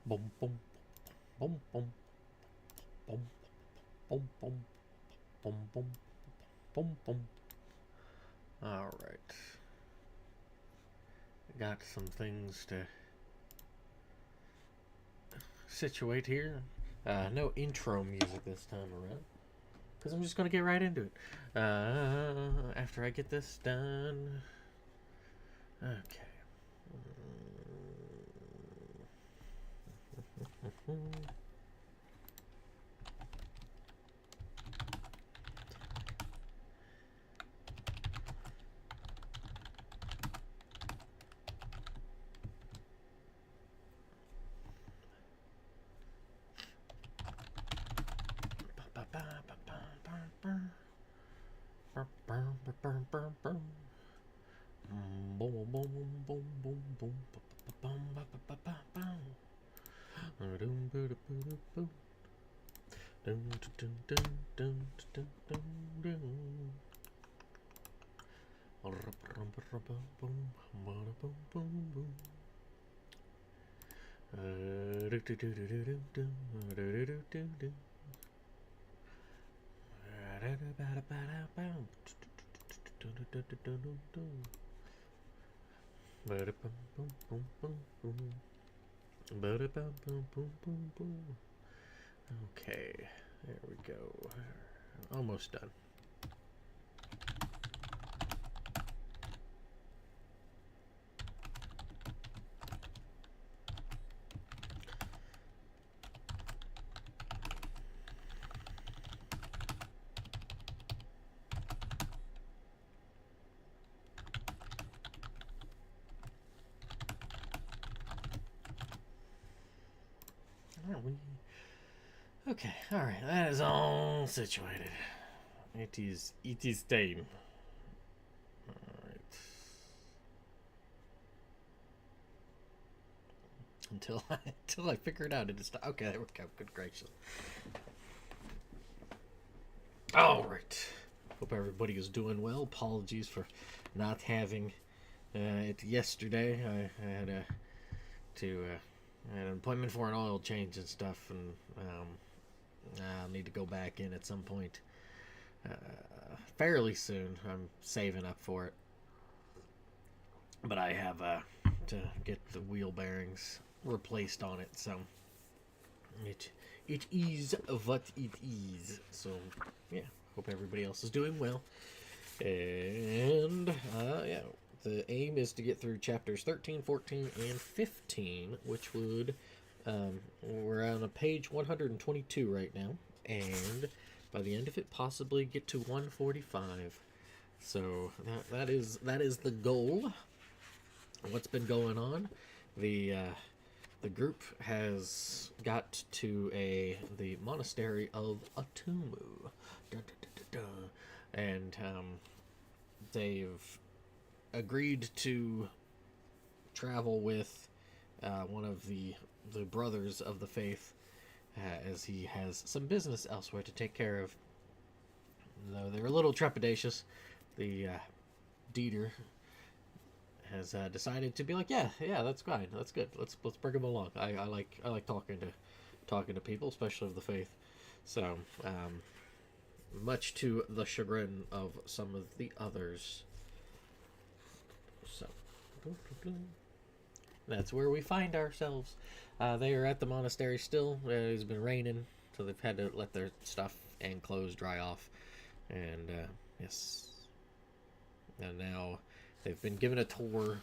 Boom, boom, boom, boom, boom, boom, boom, boom, boom, boom, boom. All right. Got some things to situate here. No intro music this time around, because I'm just gonna get right into it. After I get this done. Okay. Boom, boom, boom, boom, boom, boom, boom. Dun, dun, dun, dun, dun, dun, dun. Okay, there we go. Almost done. Are we? Okay, alright, that is all situated. It is time. Alright. Until I figure it out. It is okay. There we go. Good gracious. All right. Hope everybody is doing well. Apologies for not having it yesterday. I had I had an appointment for an oil change and stuff, and I'll need to go back in at some point fairly soon. I'm saving up for it, but I have to get the wheel bearings replaced on it, so it is what it is. So yeah, hope everybody else is doing well. And yeah, the aim is to get through chapters 13, 14, and 15, which would we're on a page 122 right now, and by the end of it, possibly get to 145. So that is the goal. What's been going on? The group has got to the monastery of Atumu, and they've agreed to travel with one of the brothers of the faith, as he has some business elsewhere to take care of. Though they're a little trepidatious, the Dieter has decided to be like, yeah, that's fine, that's good. Let's bring him along. I like talking to people, especially of the faith. So, much to the chagrin of some of the others. So, that's where we find ourselves. They are at the monastery still. It's been raining, so they've had to let their stuff and clothes dry off. And yes, and now they've been given a tour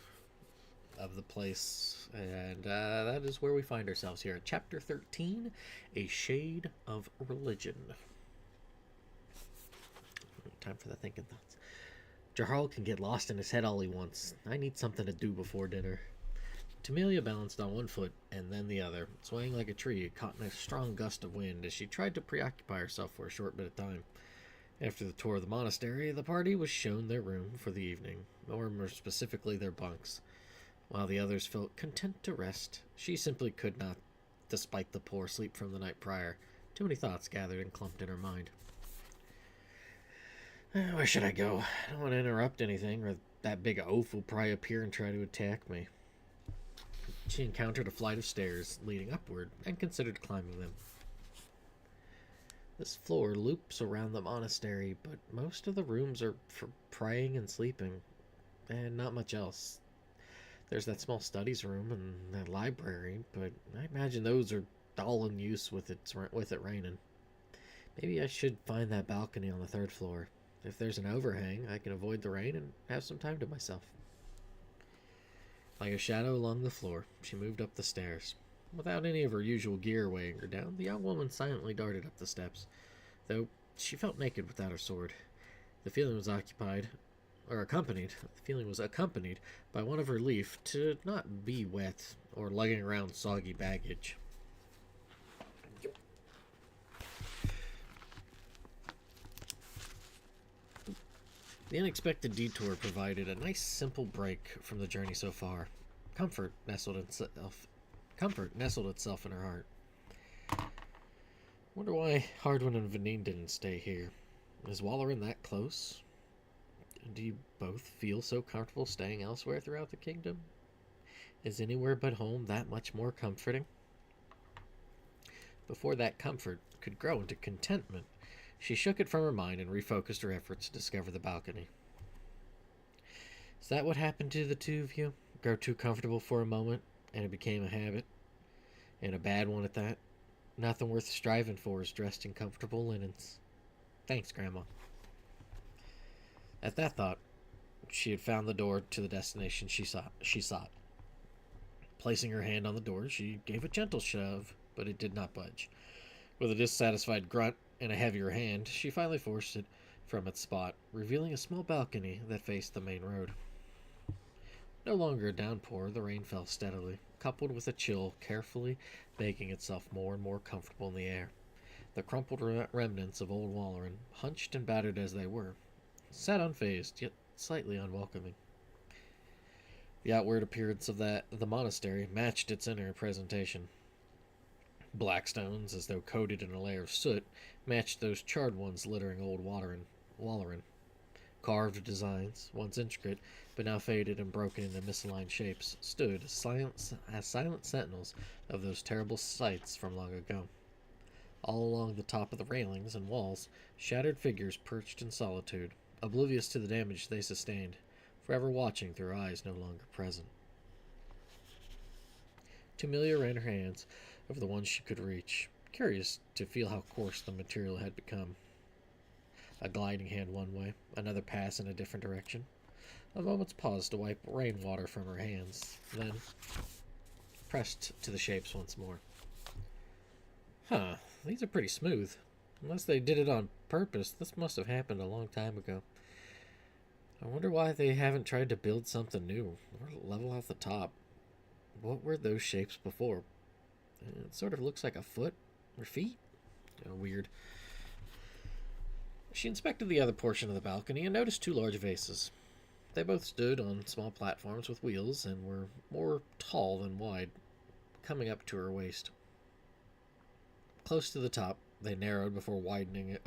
of the place, and that is where we find ourselves here at Chapter 13, A Shade of Religion. Time for the thinking thoughts. Jahal can get lost in his head all he wants. I need something to do before dinner. Tamelia balanced on one foot and then the other, swaying like a tree caught in a strong gust of wind as she tried to preoccupy herself for a short bit of time. After the tour of the monastery, the party was shown their room for the evening, or more specifically their bunks. While the others felt content to rest, she simply could not, despite the poor sleep from the night prior. Too many thoughts gathered and clumped in her mind. Where should I go? I don't want to interrupt anything, or that big oaf will probably appear and try to attack me. She encountered a flight of stairs leading upward and considered climbing them. This floor loops around the monastery, but most of the rooms are for praying and sleeping, and not much else. There's that small studies room and that library, but I imagine those are all in use with it raining. Maybe I should find that balcony on the third floor. If there's an overhang, I can avoid the rain and have some time to myself. Like a shadow along the floor, she moved up the stairs. Without any of her usual gear weighing her down, the young woman silently darted up the steps, though she felt naked without her sword. The feeling was accompanied by one of her leaf to not be wet or lugging around soggy baggage. The unexpected detour provided a nice simple break from the journey so far. Comfort nestled itself in her heart. Wonder why Hardwin and Vanine didn't stay here. Is Walleran that close? Do you both feel so comfortable staying elsewhere throughout the kingdom? Is anywhere but home that much more comforting? Before that comfort could grow into contentment, she shook it from her mind and refocused her efforts to discover the balcony. Is that what happened to the two of you? Grow too comfortable for a moment, and it became a habit? And a bad one at that? Nothing worth striving for is dressed in comfortable linens. Thanks, Grandma. At that thought, she had found the door to the destination she sought. Placing her hand on the door, she gave a gentle shove, but it did not budge. With a dissatisfied grunt and a heavier hand, she finally forced it from its spot, revealing a small balcony that faced the main road. No longer a downpour, the rain fell steadily, coupled with a chill carefully making itself more and more comfortable in the air. The crumpled remnants of old Walleran, hunched and battered as they were, sat unfazed, yet slightly unwelcoming. The outward appearance of the monastery matched its inner presentation. Black stones, as though coated in a layer of soot, matched those charred ones littering old Walleran. Carved designs, once intricate, but now faded and broken into misaligned shapes, stood as silent sentinels of those terrible sights from long ago. All along the top of the railings and walls, shattered figures perched in solitude, oblivious to the damage they sustained, forever watching through eyes no longer present. Tamilia ran her hands over the ones she could reach, curious to feel how coarse the material had become. A gliding hand one way, another pass in a different direction. A moment's pause to wipe rainwater from her hands, then pressed to the shapes once more. Huh, these are pretty smooth. Unless they did it on purpose, this must have happened a long time ago. I wonder why they haven't tried to build something new, or level out the top. What were those shapes before? It sort of looks like a foot or feet. Weird. She inspected the other portion of the balcony and noticed two large vases. They both stood on small platforms with wheels and were more tall than wide, coming up to her waist. Close to the top, they narrowed before widening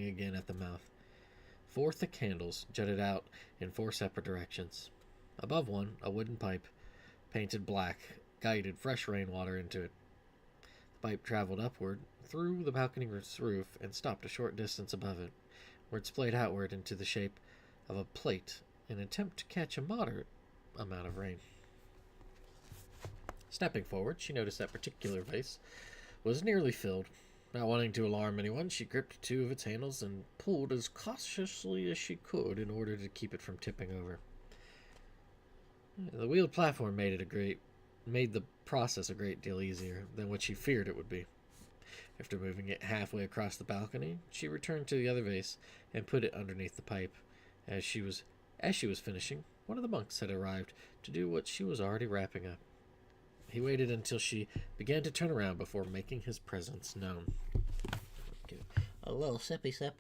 again at the mouth. 4 thick handles jutted out in 4 separate directions. Above one, a wooden pipe, painted black, guided fresh rainwater into it. The pipe traveled upward through the balcony's roof and stopped a short distance above it, where it splayed outward into the shape of a plate in an attempt to catch a moderate amount of rain. Stepping forward, she noticed that particular vase was nearly filled. Not wanting to alarm anyone, she gripped 2 of its handles and pulled as cautiously as she could in order to keep it from tipping over. The wheeled platform made the process a great deal easier than what she feared it would be. After moving it halfway across the balcony, she returned to the other vase and put it underneath the pipe. As she was finishing, one of the monks had arrived to do what she was already wrapping up. He waited until she began to turn around before making his presence known. Okay. A little sippy sip.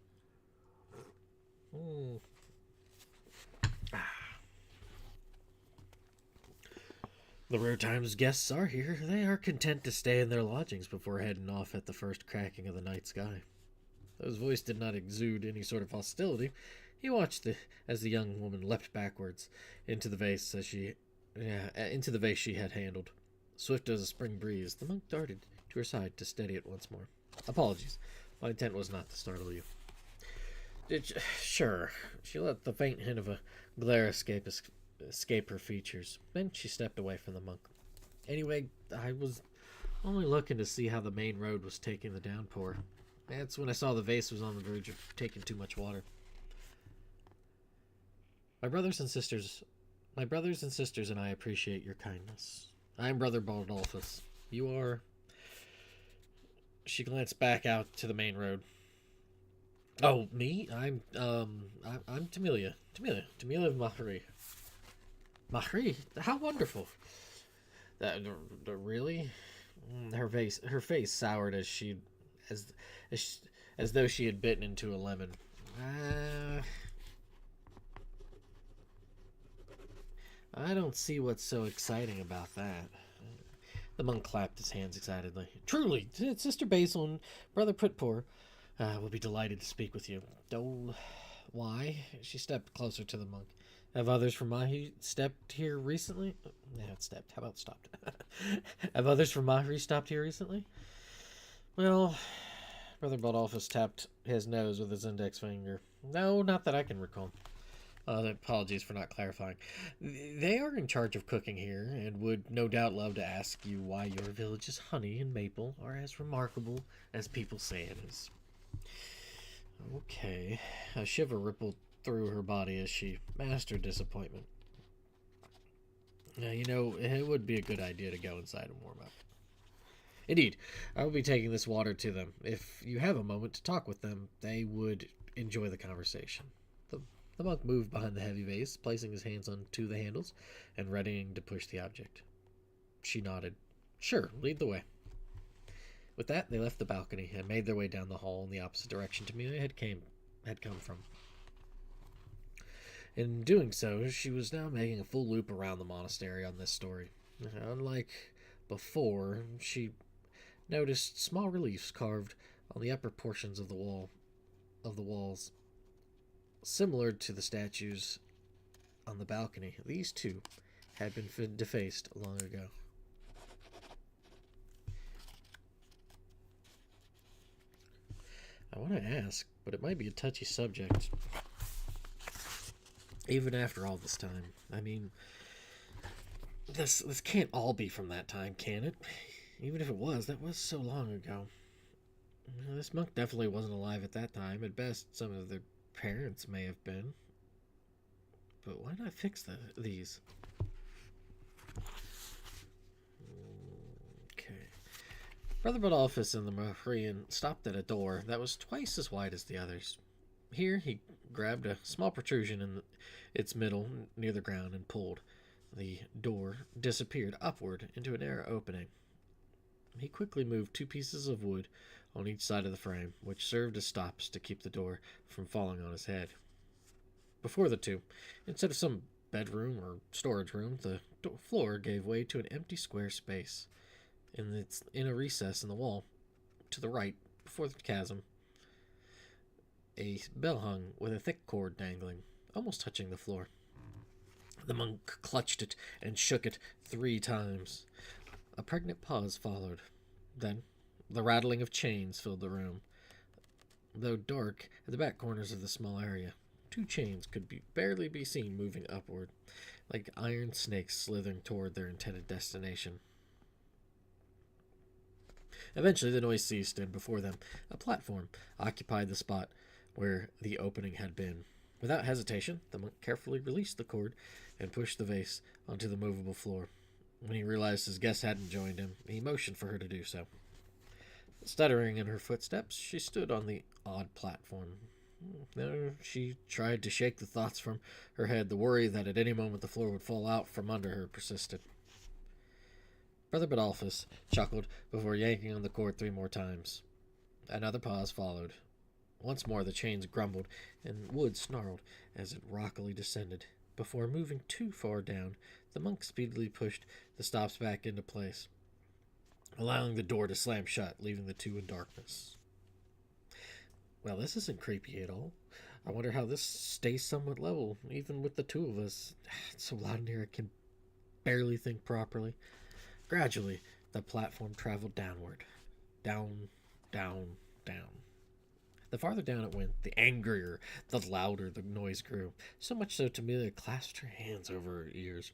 The rare times guests are here, they are content to stay in their lodgings before heading off at the first cracking of the night sky. Though his voice did not exude any sort of hostility, he watched as the young woman leapt backwards into the vase she had handled. Swift as a spring breeze, the monk darted to her side to steady it once more. Apologies. My intent was not to startle you. Sure. She let the faint hint of a glare escape her features. Then she stepped away from the monk. Anyway, I was only looking to see how the main road was taking the downpour. That's when I saw the vase was on the verge of taking too much water. My brothers and sisters and I appreciate your kindness. I am Brother Baldolphus. You are... She glanced back out to the main road. Oh, me? I'm Tamilia. Tamilia of Mahri. Mahri? How wonderful. Really? Her face soured as though she had bitten into a lemon. I don't see what's so exciting about that. The monk clapped his hands excitedly. Truly, Sister Basil and Brother Pritpour will be delighted to speak with you. Oh, why? She stepped closer to the monk. Have others from Mahi stepped here recently? Not stepped. How about stopped? Have others from Mahi stopped here recently? Well, Brother Baldolphus tapped his nose with his index finger. No, not that I can recall. Apologies for not clarifying. They are in charge of cooking here, and would no doubt love to ask you why your village's honey and maple are as remarkable as people say it is. Okay. A shiver rippled through her body as she mastered disappointment. Now, it would be a good idea to go inside and warm up. Indeed, I will be taking this water to them. If you have a moment to talk with them, they would enjoy the conversation. The monk moved behind the heavy vase, placing his hands onto the handles and readying to push the object. She nodded. Sure, lead the way. With that, they left the balcony and made their way down the hall in the opposite direction Tamilia had come from. In doing so, she was now making a full loop around the monastery on this story. Unlike before, she noticed small reliefs carved on the upper portions of the walls. Similar to the statues on the balcony, these too had been defaced long ago. I want to ask, but it might be a touchy subject. Even after all this time. I mean, this can't all be from that time, can it? Even if it was, that was so long ago. This monk definitely wasn't alive at that time. At best, some of their parents may have been. But why not fix these? Okay. Brother Baldolphus and the Mahrian stopped at a door that was twice as wide as the others. Here he grabbed a small protrusion in its middle near the ground and pulled. The door disappeared upward into a narrow opening. He quickly moved 2 pieces of wood on each side of the frame, which served as stops to keep the door from falling on his head. Before the two, instead of some bedroom or storage room, the floor gave way to an empty square space. In a recess in the wall, to the right, before the chasm, a bell hung with a thick cord dangling, almost touching the floor. The monk clutched it and shook it 3 times. A pregnant pause followed. Then, the rattling of chains filled the room. Though dark at the back corners of the small area, 2 chains could barely be seen moving upward, like iron snakes slithering toward their intended destination. Eventually the noise ceased, and before them, a platform occupied the spot where the opening had been. Without hesitation, the monk carefully released the cord and pushed the vase onto the movable floor. When he realized his guest hadn't joined him, he motioned for her to do so. Stuttering in her footsteps, she stood on the odd platform. She tried to shake the thoughts from her head. The worry that at any moment the floor would fall out from under her persisted. Brother Baldolphus chuckled before yanking on the cord 3 more times. Another pause followed. Once more the chains grumbled, and wood snarled as it rockily descended. Before moving too far down, the monk speedily pushed the stops back into place, allowing the door to slam shut, leaving the 2 in darkness. Well, this isn't creepy at all. I wonder how this stays somewhat level, even with the 2 of us. It's so loud in here I can barely think properly. Gradually, the platform traveled downward. Down, down, down. The farther down it went, the angrier, the louder the noise grew, so much so Amelia clasped her hands over her ears.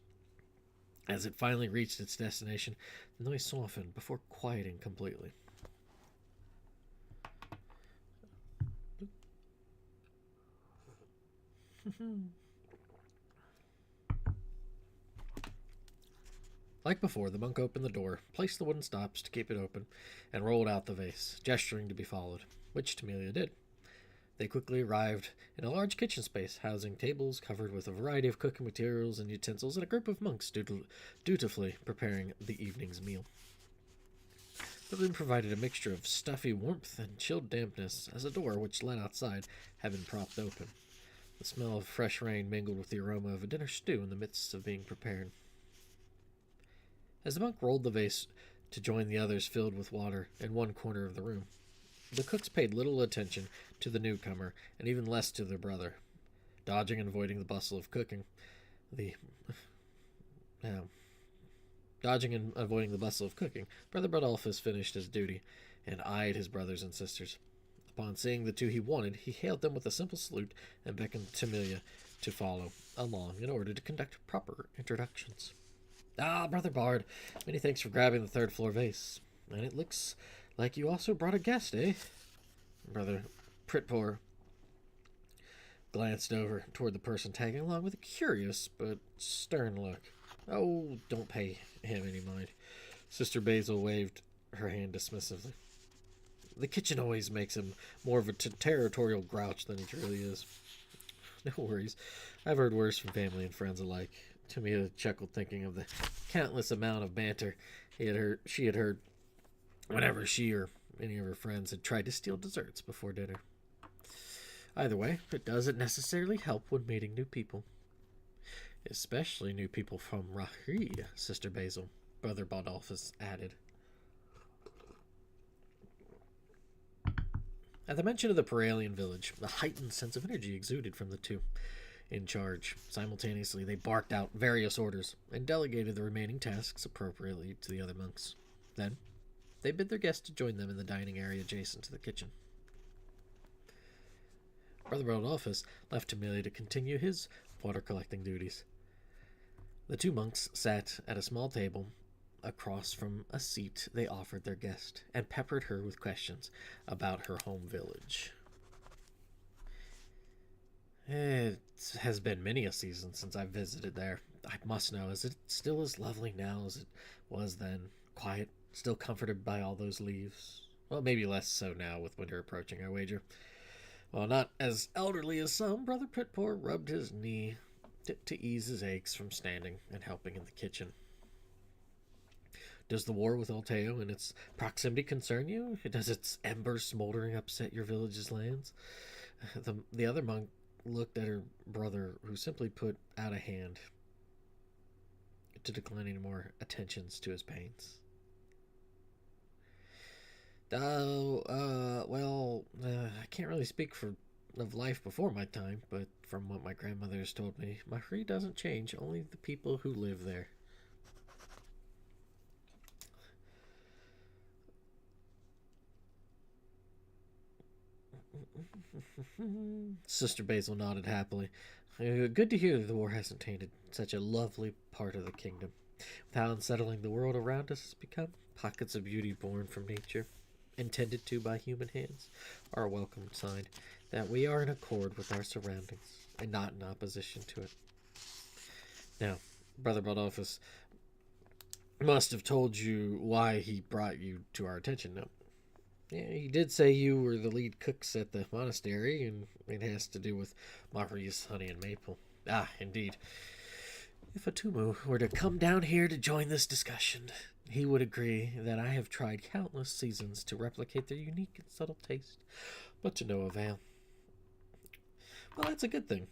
As it finally reached its destination, the noise softened before quieting completely. Like before, the monk opened the door, placed the wooden stops to keep it open, and rolled out the vase, gesturing to be followed, which Amelia did. They quickly arrived in a large kitchen space, housing tables covered with a variety of cooking materials and utensils, and a group of monks dutifully preparing the evening's meal. The room provided a mixture of stuffy warmth and chilled dampness, as a door which led outside had been propped open. The smell of fresh rain mingled with the aroma of a dinner stew in the midst of being prepared. As the monk rolled the vase to join the others filled with water in one corner of the room, the cooks paid little attention to the newcomer, and even less to their brother. Dodging and avoiding the bustle of cooking, Brother Rodolphus finished his duty and eyed his brothers and sisters. Upon seeing the two he wanted, he hailed them with a simple salute and beckoned to Amelia to follow along in order to conduct proper introductions. "Ah, Brother Bard, many thanks for grabbing the third-floor vase. And it looks like you also brought a guest, eh?" Brother Pritpor glanced over toward the person tagging along with a curious but stern look. "Oh, don't pay him any mind." Sister Basil waved her hand dismissively. "The kitchen always makes him more of a territorial grouch than he truly is." "No worries. I've heard worse from family and friends alike." Tamia chuckled, thinking of the countless amount of banter she had heard whenever she or any of her friends had tried to steal desserts before dinner. Either way, it doesn't necessarily help when meeting new people. "Especially new people from Rahri, Sister Basil," Brother Baldolphus added. At the mention of the Paralian village, a heightened sense of energy exuded from the two in charge. Simultaneously, they barked out various orders and delegated the remaining tasks appropriately to the other monks. Then, they bid their guests to join them in the dining area adjacent to the kitchen. Brother Rodolphus left Amelia to continue his water-collecting duties. The two monks sat at a small table across from a seat they offered their guest, and peppered her with questions about her home village. "It has been many a season since I've visited there. I must know, is it still as lovely now as it was then? Quiet, still comforted by all those leaves? Well, maybe less so now with winter approaching, I wager." While not as elderly as some, Brother Pritpor rubbed his knee to ease his aches from standing and helping in the kitchen. "Does the war with Alteo and its proximity concern you? Does its embers smoldering upset your village's lands?" The other monk looked at her brother, who simply put out a hand to decline any more attentions to his pains. I can't really speak of life before my time, but from what my grandmother has told me, Mahri doesn't change, only the people who live there." Sister Basil nodded happily. "Good to hear that the war hasn't tainted such a lovely part of the kingdom. With how unsettling the world around us has become, pockets of beauty born from nature, intended to by human hands, are a welcome sign that we are in accord with our surroundings, and not in opposition to it. Now, Brother Baldolphus must have told you why he brought you to our attention, no?" "Yeah, he did say you were the lead cooks at the monastery, and it has to do with Mahri's honey and maple." "Ah, indeed. If Atumu were to come down here to join this discussion, he would agree that I have tried countless seasons to replicate their unique and subtle taste, but to no avail." "Well, that's a good thing."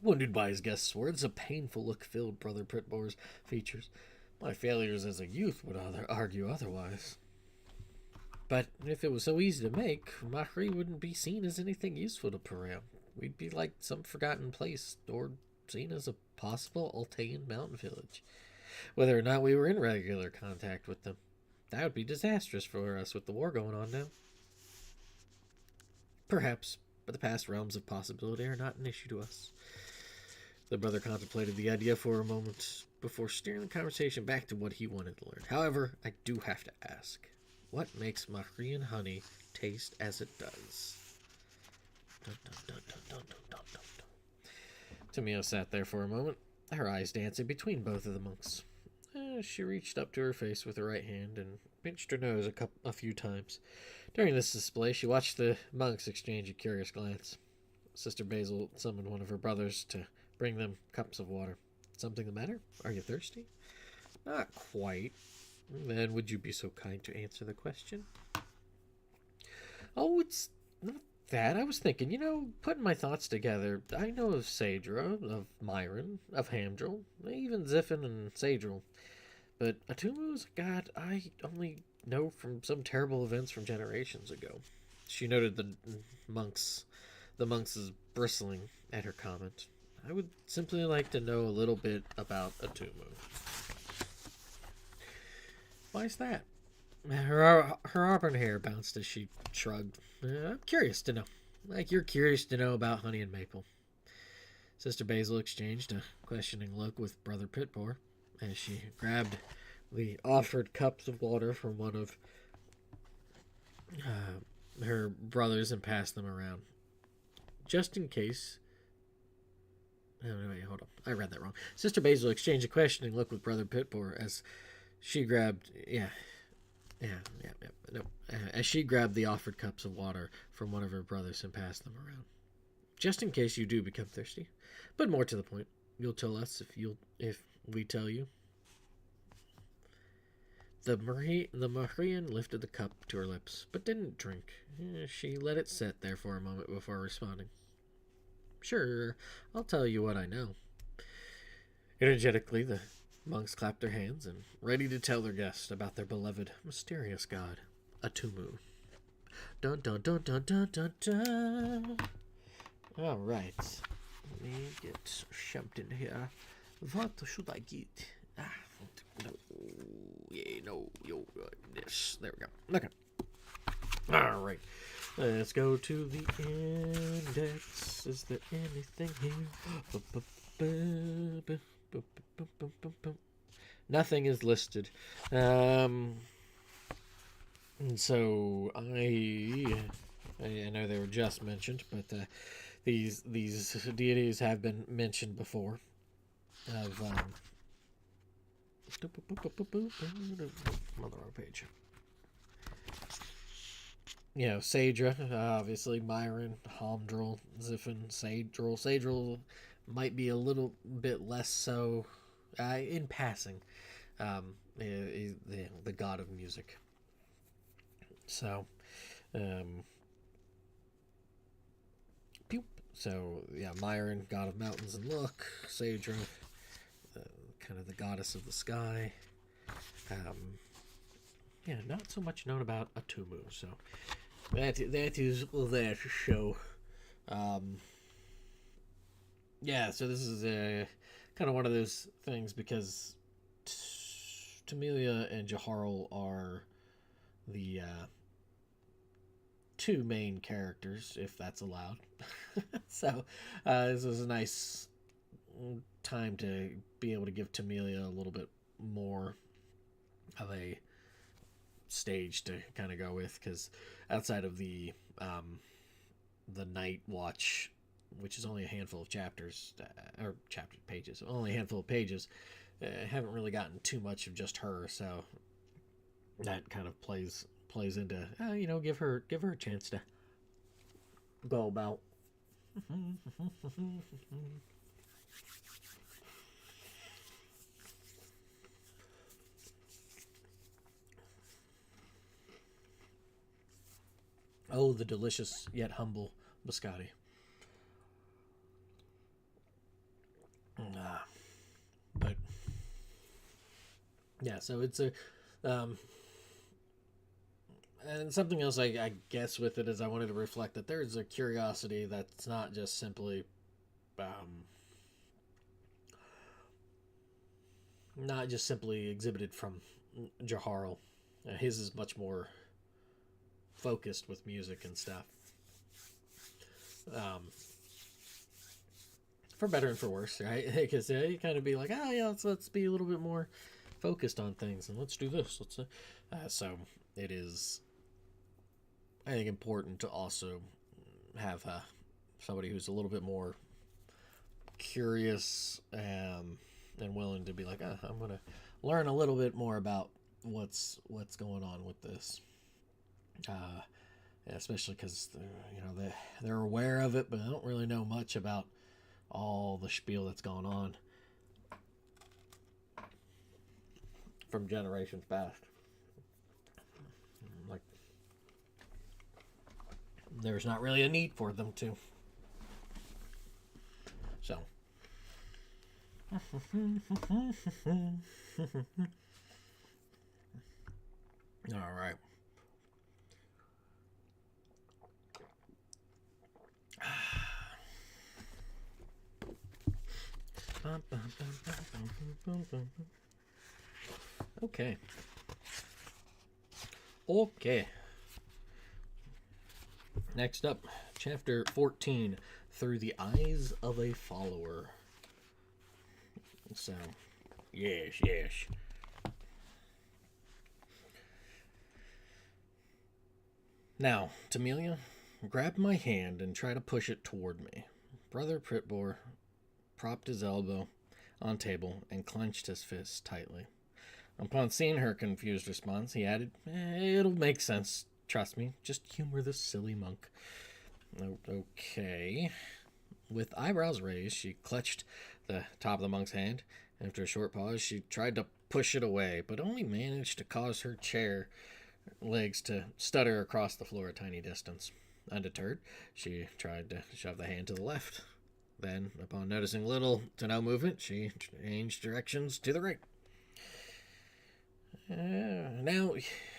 Wounded by his guest's words, a painful look filled Brother Pritpor's features. "My failures as a youth would argue otherwise." "But if it was so easy to make, Mahri wouldn't be seen as anything useful to Perea. We'd be like some forgotten place, or seen as a possible Altean mountain village." whether or not we were in regular contact with them. That would be disastrous for us with the war going on now. Perhaps, but the past realms of possibility are not an issue to us. The brother contemplated the idea for a moment before steering the conversation back to what he wanted to learn. However, I do have to ask, what makes Mahrian honey taste as it does? Dun, dun, dun, dun, dun, dun, dun, dun. Tamio sat there for a moment, her eyes dancing between both of the monks. She reached up to her face with her right hand and pinched her nose a few times. During this display, she watched the monks exchange a curious glance. Sister Basil summoned one of her brothers to bring them cups of water. Something the matter? Are you thirsty? Not quite. Then would you be so kind to answer the question? Oh, it's not that. I was thinking, putting my thoughts together. I know of Saedra, of Myron, of Hamdril, even Ziffin and Saedril. But Atumu's a god I only know from some terrible events from generations ago. She noted the monks' bristling at her comment. I would simply like to know a little bit about Atumu. Why's that? Her auburn hair bounced as she shrugged. I'm curious to know. Like you're curious to know about honey and maple. Sister Basil exchanged a questioning look with Brother Pitpore as she grabbed the offered cups of water from one of her brothers and passed them around. Just in case... Oh, wait, hold on. I read that wrong. Sister Basil exchanged a questioning look with Brother Pitpore as she grabbed... as she grabbed the offered cups of water from one of her brothers and passed them around. Just in case you do become thirsty. But more to the point, you'll tell us if we tell you. The Mahrian lifted the cup to her lips, but didn't drink. She let it sit there for a moment before responding. Sure, I'll tell you what I know. Energetically, the monks clapped their hands and ready to tell their guest about their beloved, mysterious god, Atumu. Dun dun dun dun dun dun dun. All right, let me get something here. What should I get? This. There we go. Okay. All right. Let's go to the index. Is there anything here? Nothing is listed. And so I know they were just mentioned, but these deities have been mentioned before. Of on the wrong page. Saedra, obviously, Myron, Hamdril, Ziffin, Saedril. Saedril might be a little bit less so in passing. The god of music. So, Myron, god of mountains and luck. Saedra, kind of the goddess of the sky. Not so much known about Atumu, so that is that show. So this is kind of one of those things because Tamelia and Jaharl are the two main characters, if that's allowed. So this was a nice time to be able to give Tamelia a little bit more of a stage to kind of go with, because outside of the Night Watch, which is only a handful of chapters or chapter pages, only a handful of pages, haven't really gotten too much of just her, so that kind of plays into give her a chance to go about. Oh, the delicious yet humble biscotti. But yeah, so it's a and something else I guess with it is I wanted to reflect that there's a curiosity that's not just simply not just simply exhibited from Jaharl. His is much more focused with music and stuff. Um, for better and for worse, right? Because you kind of be like, oh yeah, let's be a little bit more focused on things and let's do this. So it is, I think, important to also have somebody who's a little bit more curious and willing to be like, I'm gonna learn a little bit more about what's going on with this. Yeah, especially because they're aware of it, but I don't really know much about all the spiel that's gone on from generations past. Like, there's not really a need for them to. So. All right. Okay. Okay. Next up, chapter 14, Through the Eyes of a Follower. So, yes. Now, Tamelia, grab my hand and try to push it toward me. Brother Pritbor propped his elbow on table and clenched his fist tightly. Upon seeing her confused response, he added, it'll make sense. Trust me. Just humor this silly monk. Okay. With eyebrows raised, she clutched the top of the monk's hand. After a short pause, she tried to push it away, but only managed to cause her chair legs to stutter across the floor a tiny distance. Undeterred, she tried to shove the hand to the left. Then, upon noticing little to no movement, she changed directions to the right. Now,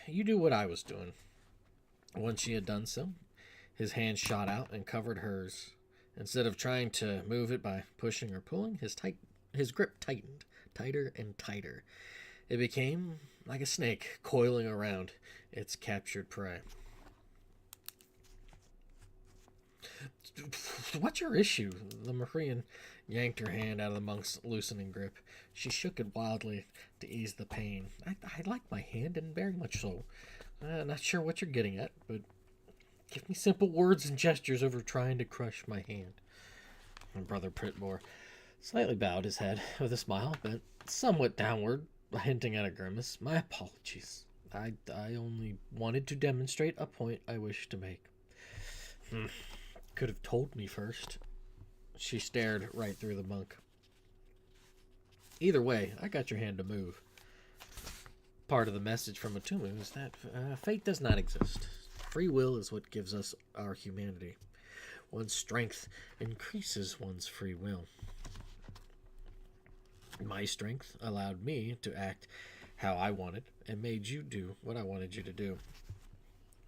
you do what I was doing. Once she had done so, his hand shot out and covered hers. Instead of trying to move it by pushing or pulling, his grip tightened, tighter and tighter. It became like a snake coiling around its captured prey. What's your issue? The Mahrian yanked her hand out of the monk's loosening grip. She shook it wildly to ease the pain. I like my hand, and very much so. Not sure what you're getting at, but give me simple words and gestures over trying to crush my hand. And Brother Pritbor slightly bowed his head with a smile, bent somewhat downward, hinting at a grimace. My apologies. I only wanted to demonstrate a point I wished to make. Could have told me first. She stared right through the monk. Either way, I got your hand to move. Part of the message from Atumu is that fate does not exist. Free will is what gives us our humanity. One's strength increases one's free will. My strength allowed me to act how I wanted and made you do what I wanted you to do.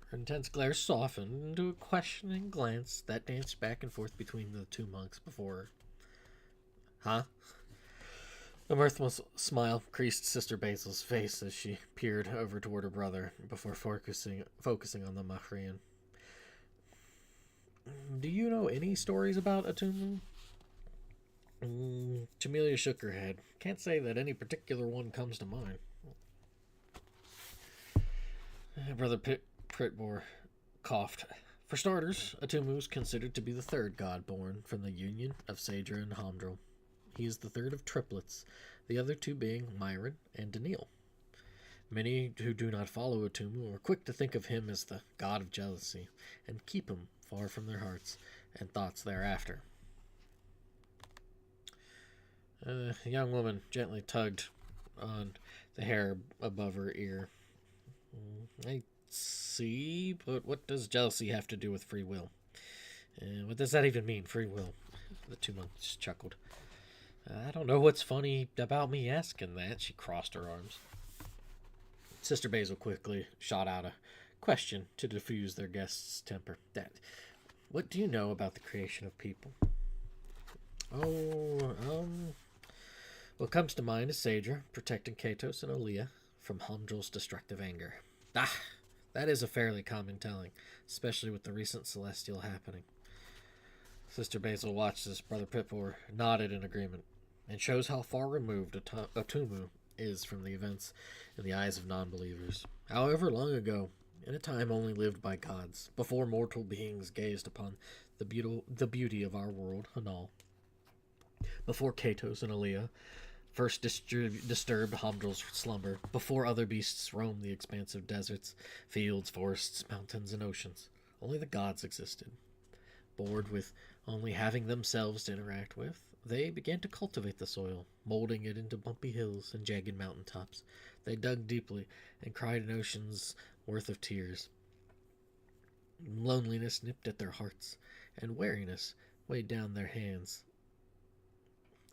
Her intense glare softened into a questioning glance that danced back and forth between the two monks before her. Huh? A mirthless smile creased Sister Basil's face as she peered over toward her brother before focusing on the Mahrian. Do you know any stories about Atumu? Jamelia shook her head. Can't say that any particular one comes to mind. Brother Pritbor coughed. For starters, Atumu is considered to be the third god born from the union of Saedra and Hamdril. He is the third of triplets, the other two being Myron and Daniil. Many who do not follow Atumu are quick to think of him as the god of jealousy and keep him far from their hearts and thoughts thereafter. The young woman gently tugged on the hair above her ear. I see, but what does jealousy have to do with free will? What does that even mean, free will? The two monks chuckled. I don't know what's funny about me asking that. She crossed her arms. Sister Basil quickly shot out a question to diffuse their guest's temper. What do you know about the creation of people? What comes to mind is Saedra protecting Katos and Aaliyah from Humdrill's destructive anger. Ah, that is a fairly common telling, especially with the recent celestial happening. Sister Basil watched as Brother Pitpor nodded in agreement, and shows how far removed Atumu is from the events in the eyes of non-believers. However long ago, in a time only lived by gods, before mortal beings gazed upon the beauty of our world, Hanal, before Katos and Aaliyah first disturbed Hamdril's slumber, before other beasts roamed the expansive deserts, fields, forests, mountains, and oceans. Only the gods existed. Bored with only having themselves to interact with, they began to cultivate the soil, molding it into bumpy hills and jagged mountain tops. They dug deeply and cried an ocean's worth of tears. Loneliness nipped at their hearts, and weariness weighed down their hands.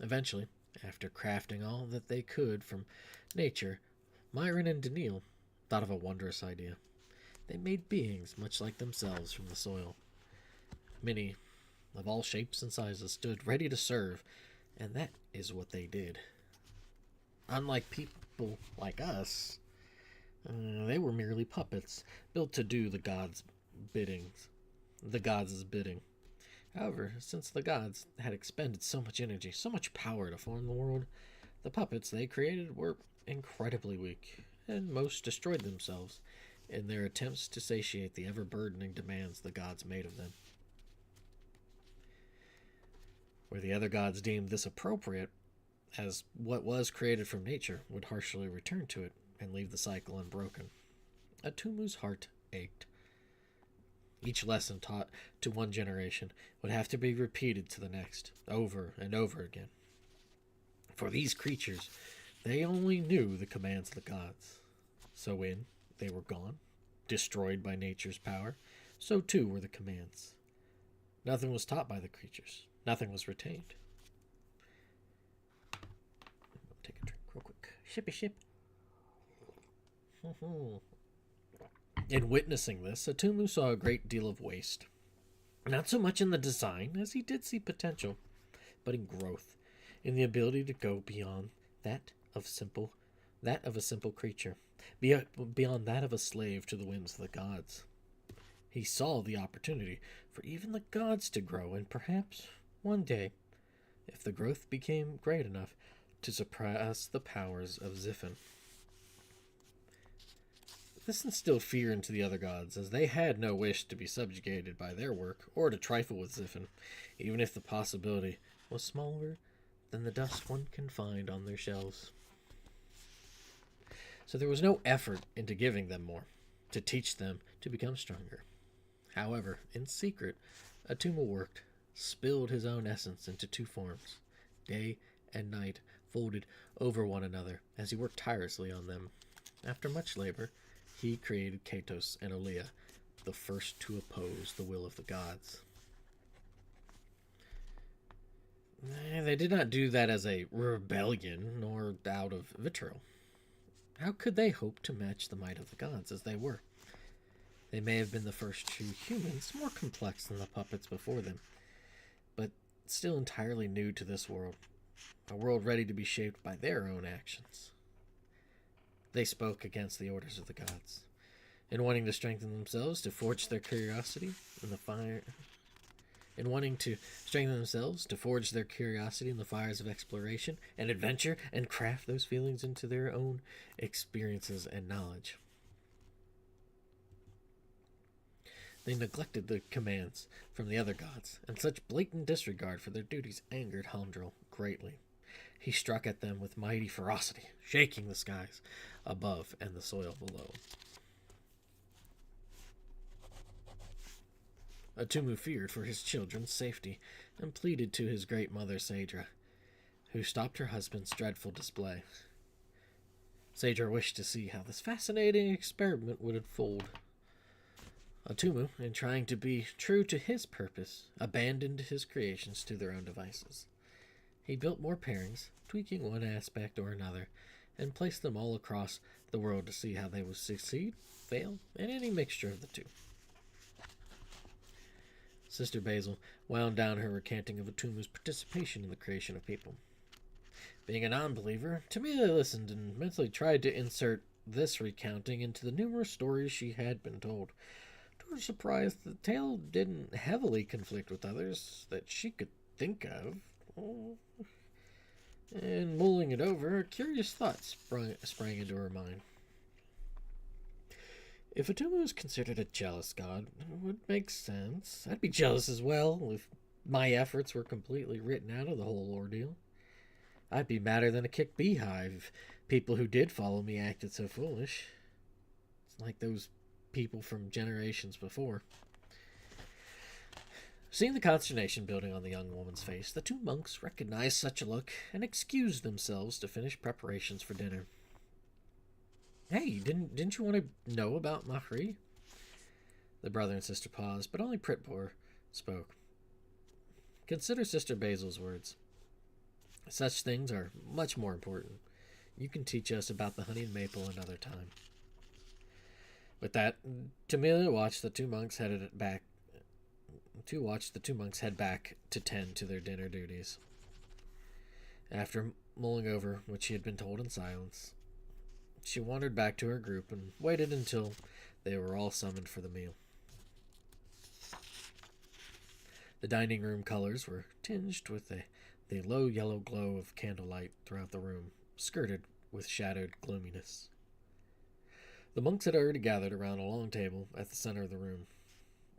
Eventually, after crafting all that they could from nature, Myron and Daniil thought of a wondrous idea. They made beings much like themselves from the soil. Many, of all shapes and sizes, stood ready to serve, and that is what they did. Unlike people like us, they were merely puppets, built to do the gods' bidding. However, since the gods had expended so much energy, so much power to form the world, the puppets they created were incredibly weak, and most destroyed themselves in their attempts to satiate the ever-burdening demands the gods made of them. Where the other gods deemed this appropriate, as what was created from nature would harshly return to it and leave the cycle unbroken. Atumu's heart ached. Each lesson taught to one generation would have to be repeated to the next, over and over again. For these creatures, they only knew the commands of the gods. So when they were gone, destroyed by nature's power, so too were the commands. Nothing was taught by the creatures. Nothing was retained. Take a drink real quick. Shippy ship. In witnessing this, Atumu saw a great deal of waste. Not so much in the design, as he did see potential, but in growth, in the ability to go beyond that of a simple creature, beyond that of a slave to the whims of the gods. He saw the opportunity for even the gods to grow, and perhaps, one day, if the growth became great enough, to surpass the powers of Ziffin. This instilled fear into the other gods, as they had no wish to be subjugated by their work or to trifle with Ziffin, even if the possibility was smaller than the dust one can find on their shelves. So there was no effort into giving them more, to teach them to become stronger. However, in secret, Atuma worked, spilled his own essence into two forms. Day and night folded over one another as he worked tirelessly on them. After much labor, he created Katos and Aaliyah, the first to oppose the will of the gods. They did not do that as a rebellion, nor out of vitriol. How could they hope to match the might of the gods as they were? They may have been the first true humans, more complex than the puppets before them, but still entirely new to this world, a world ready to be shaped by their own actions. They spoke against the orders of the gods, in wanting to strengthen themselves to forge their curiosity in the fire. In wanting to strengthen themselves to forge their curiosity in the fires of exploration and adventure, and craft those feelings into their own experiences and knowledge. They neglected the commands from the other gods, and such blatant disregard for their duties angered Hamdrill greatly. He struck at them with mighty ferocity, shaking the skies above and the soil below. Atumu feared for his children's safety and pleaded to his great mother Saedra, who stopped her husband's dreadful display. Saedra wished to see how this fascinating experiment would unfold. Atumu, in trying to be true to his purpose, abandoned his creations to their own devices. He built more pairings, tweaking one aspect or another, and placed them all across the world to see how they would succeed, fail, and any mixture of the two. Sister Basil wound down her recanting of Atumu's participation in the creation of people. Being a non-believer, Tamila listened and mentally tried to insert this recounting into the numerous stories she had been told. To her surprise, the tale didn't heavily conflict with others that she could think of. And mulling it over, a curious thought sprang into her mind. If Atuma was considered a jealous god, it would make sense. I'd be jealous as well if my efforts were completely written out of the whole ordeal. I'd be madder than a kicked beehive if people who did follow me acted so foolish. It's like those people from generations before. Seeing the consternation building on the young woman's face, the two monks recognized such a look and excused themselves to finish preparations for dinner. Hey, didn't you want to know about Mahri? The brother and sister paused, but only Pritpur spoke. Consider Sister Basil's words. Such things are much more important. You can teach us about the honey and maple another time. With that, Tamila watched the two monks head back to tend to their dinner duties. After mulling over what she had been told in silence, she wandered back to her group and waited until they were all summoned for the meal. The dining room colors were tinged with the low yellow glow of candlelight throughout the room, skirted with shadowed gloominess. The monks had already gathered around a long table at the center of the room.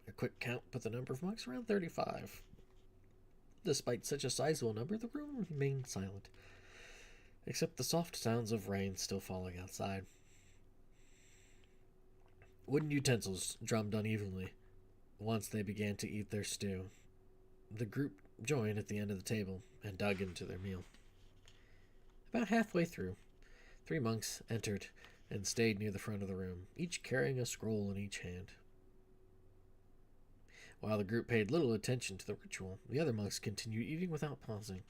A quick count put the number of monks around 35. Despite such a sizable number, the room remained silent, except the soft sounds of rain still falling outside. Wooden utensils drummed unevenly once they began to eat their stew. The group joined at the end of the table and dug into their meal. About halfway through, 3 monks entered and stayed near the front of the room, each carrying a scroll in each hand. While the group paid little attention to the ritual, the other monks continued eating without pausing.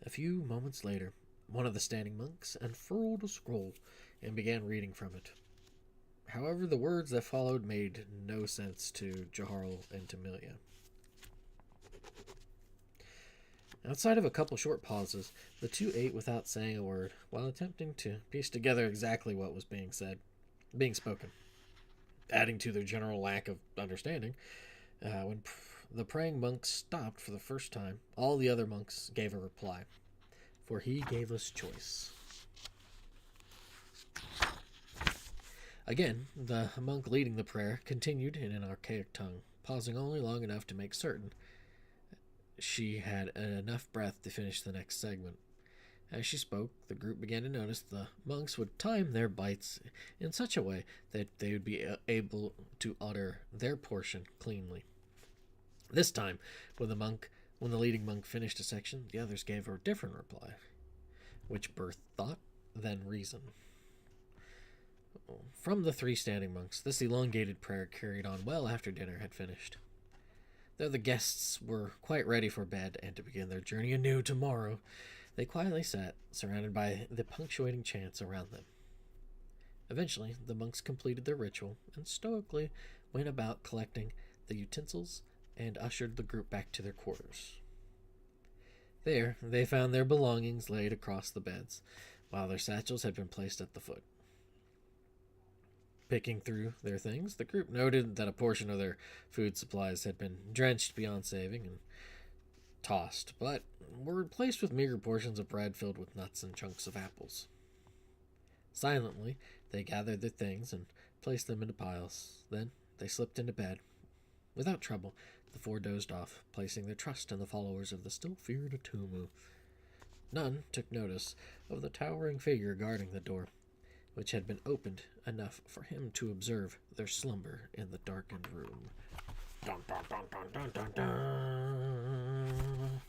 A few moments later, one of the standing monks unfurled a scroll and began reading from it. However, the words that followed made no sense to Jaharl and Tamilia. Outside of a couple short pauses, the two ate without saying a word, while attempting to piece together exactly what was being spoken. Adding to their general lack of understanding, when the praying monk stopped for the first time, all the other monks gave a reply, for he gave us choice. Again, the monk leading the prayer continued in an archaic tongue, pausing only long enough to make certain she had enough breath to finish the next segment. As she spoke, the group began to notice the monks would time their bites in such a way that they would be able to utter their portion cleanly. This time, when the leading monk finished a section, the others gave her a different reply, which birthed thought, then reason. From the 3 standing monks, this elongated prayer carried on well after dinner had finished. Though the guests were quite ready for bed and to begin their journey anew tomorrow, they quietly sat, surrounded by the punctuating chants around them. Eventually, the monks completed their ritual and stoically went about collecting the utensils and ushered the group back to their quarters. There, they found their belongings laid across the beds, while their satchels had been placed at the foot. Picking through their things, the group noted that a portion of their food supplies had been drenched beyond saving and tossed, but were replaced with meager portions of bread filled with nuts and chunks of apples. Silently, they gathered their things and placed them into piles. Then they slipped into bed. Without trouble, the 4 dozed off, placing their trust in the followers of the still feared Atumu. None took notice of the towering figure guarding the door, which had been opened enough for him to observe their slumber in the darkened room. Dun, dun, dun, dun, dun, dun, dun.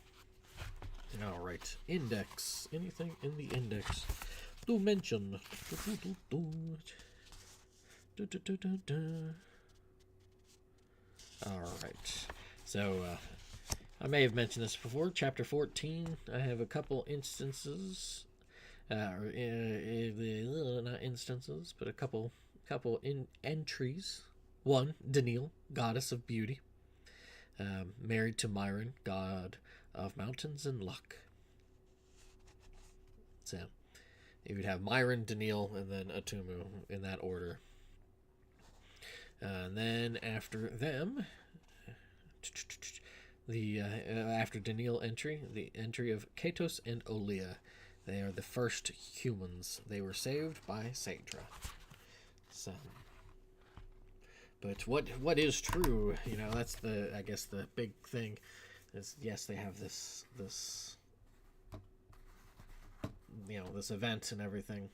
All right, index. Anything in the index to mention? All right. So, I may have mentioned this before. Chapter 14, I have a couple instances. Not instances, but a couple entries. 1, Daniil, goddess of beauty, married to Myron, god of mountains and luck. So you would have Myron, Daniil, and then Atumu in that order. And then after them, after Daniil entry, the entry of Katos and Olia. They are the first humans. They were saved by Saedra. So, but what is true? That's I guess the big thing is, yes, they have this this event and everything.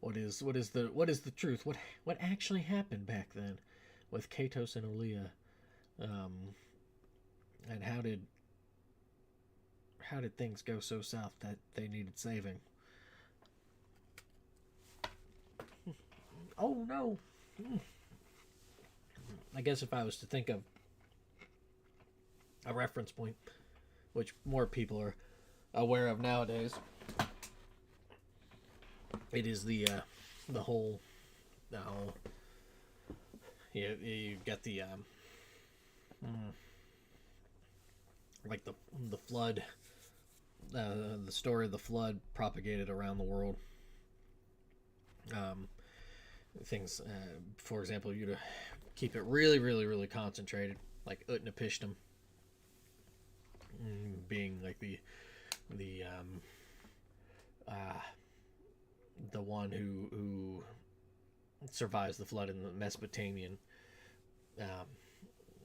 What is the truth? What actually happened back then with Katos and Olia? And how did things go so south that they needed saving? Oh no! I guess if I was to think of a reference point, which more people are aware of nowadays, it is the whole. You got the like the flood, the story of the flood propagated around the world. Things, for example, you to keep it really, really, really concentrated, like Utnapishtim, being like the one who survives the flood in the Mesopotamian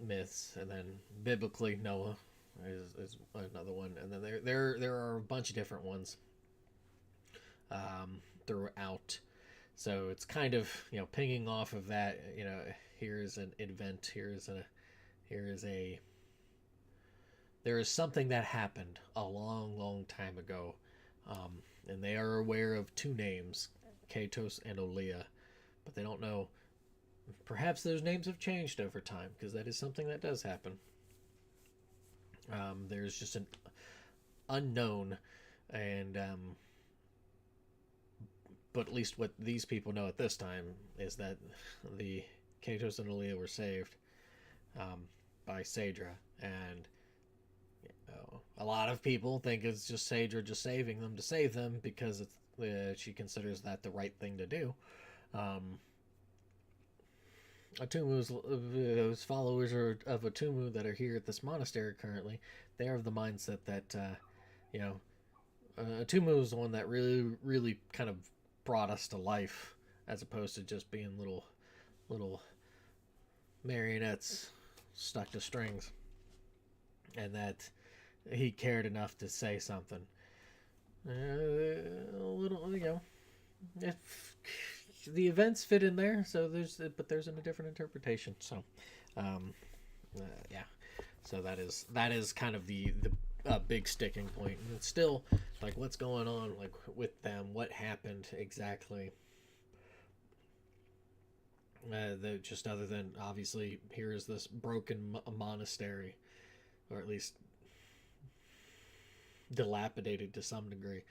myths, and then biblically Noah is another one, and then there are a bunch of different ones throughout. So it's kind of pinging off of that. Here's an event. There is something that happened a long, long time ago, and they are aware of two names, Katos and Olia, but they don't know. Perhaps those names have changed over time, because that is something that does happen. There's just an unknown, and but at least what these people know at this time is that the Katos and Olia were saved by Saedra, and a lot of people think it's just Saedra just saving them to save them, because she considers that the right thing to do. Atumu's followers of Atumu that are here at this monastery currently, they are of the mindset that Atumu is the one that really, really kind of brought us to life, as opposed to just being little marionettes stuck to strings, and that he cared enough to say something. A little, if the events fit in there, so there's a different interpretation. So, yeah. So that is kind of the big sticking point. And it's still like, what's going on, like, with them? What happened exactly? Just other than, obviously, here is this broken monastery, or at least dilapidated to some degree,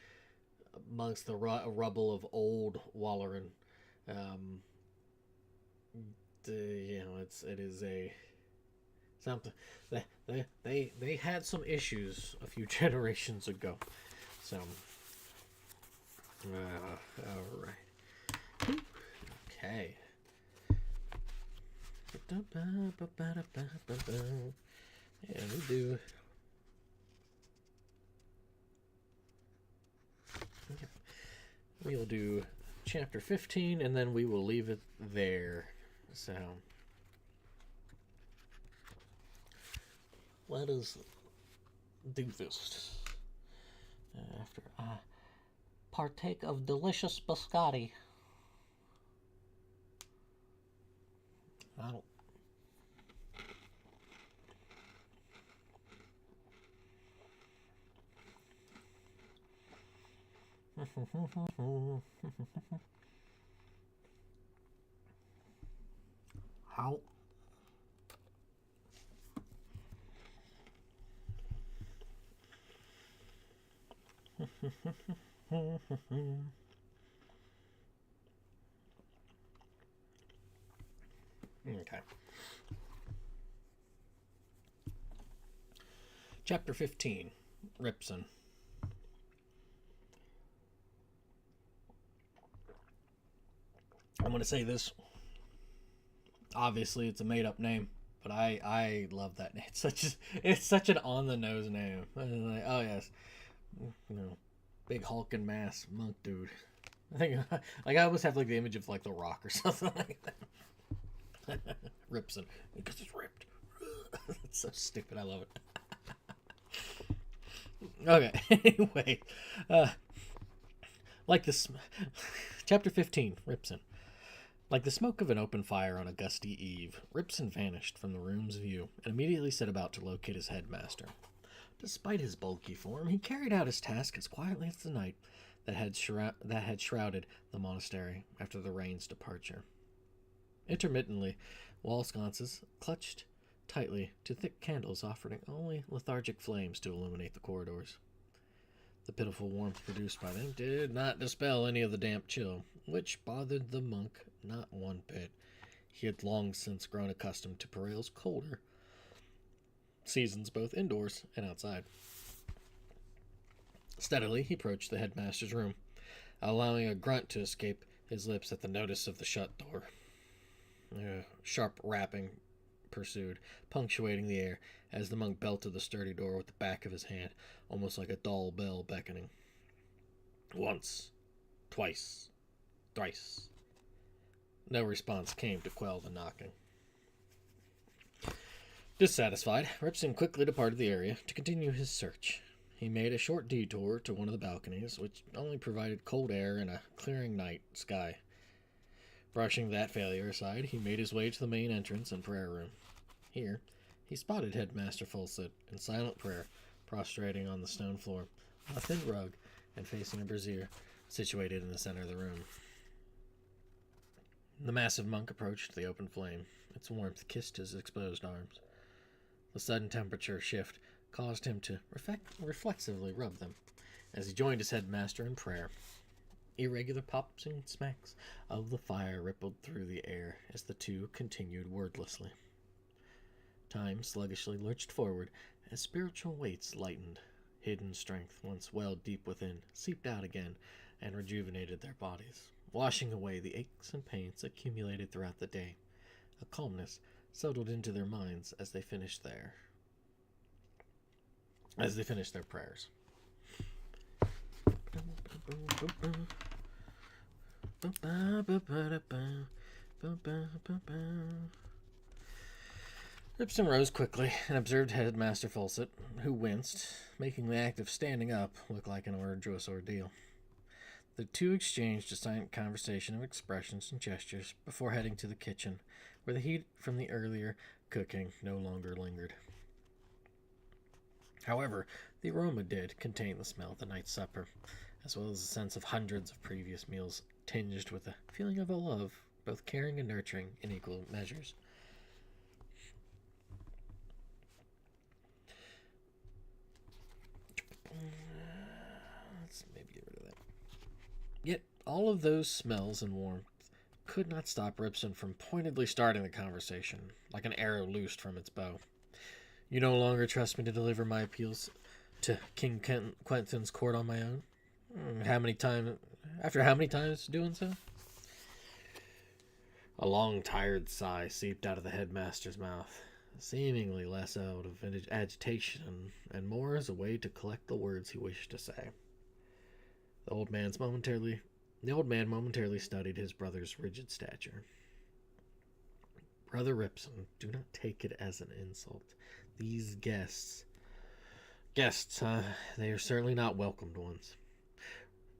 amongst the rubble of old Walleran. It is a something that they had some issues a few generations ago. So, all right, okay. Yeah, we do. We'll do chapter 15, and then we will leave it there. So, let us do this. After I partake of delicious biscotti. I don't. How? Okay. Chapter 15, Ripson. I'm going to say this. Obviously, it's a made-up name, but I love that name. It's such an on-the-nose name. Like, oh yes, big hulking mass monk dude. I think like I almost have like the image of like The Rock or something like that. Ripson, because it's ripped. It's so stupid. I love it. Okay. Anyway, like this, chapter 15, Ripson. Like the smoke of an open fire on a gusty eve, Ripson vanished from the room's view and immediately set about to locate his headmaster. Despite his bulky form, he carried out his task as quietly as the night that had shrouded the monastery after the rain's departure. Intermittently, wall sconces clutched tightly to thick candles offering only lethargic flames to illuminate the corridors. The pitiful warmth produced by them did not dispel any of the damp chill, which bothered the monk not one bit. He had long since grown accustomed to Parel's colder seasons both indoors and outside. Steadily, he approached the headmaster's room, allowing a grunt to escape his lips at the notice of the shut door. Sharp rapping pursued, punctuating the air as the monk belted the sturdy door with the back of his hand, almost like a dull bell beckoning. Once, twice, thrice. No response came to quell the knocking. Dissatisfied, Ripson quickly departed the area to continue his search. He made a short detour to one of the balconies, which only provided cold air and a clearing night sky. Brushing that failure aside, he made his way to the main entrance and prayer room. Here, he spotted Headmaster Fulsett in silent prayer, prostrating on the stone floor, on a thin rug, and facing a brazier situated in the center of the room. The massive monk approached the open flame. Its warmth kissed his exposed arms. The sudden temperature shift caused him to reflexively rub them as he joined his headmaster in prayer. Irregular pops and smacks of the fire rippled through the air as the two continued wordlessly. Time sluggishly lurched forward as spiritual weights lightened. Hidden strength, once welled deep within, seeped out again and rejuvenated their bodies, washing away the aches and pains accumulated throughout the day. A calmness settled into their minds as they finished their prayers. Ripson rose quickly and observed Headmaster Fulsett, who winced, making the act of standing up look like an arduous ordeal. The two exchanged a silent conversation of expressions and gestures before heading to the kitchen, where the heat from the earlier cooking no longer lingered. However, the aroma did contain the smell of the night's supper, as well as the sense of hundreds of previous meals, tinged with a feeling of a love, both caring and nurturing in equal measures. Let's maybe get rid of that. Yet all of those smells and warmth could not stop Ripson from pointedly starting the conversation, like an arrow loosed from its bow. You no longer trust me to deliver my appeals to King Quentin's court on my own? After how many times doing so? A long, tired sigh seeped out of the headmaster's mouth, seemingly less out of agitation and more as a way to collect the words he wished to say. The old man momentarily studied his brother's rigid stature. Brother Ripson, do not take it as an insult. These guests, huh? They are certainly not welcomed ones.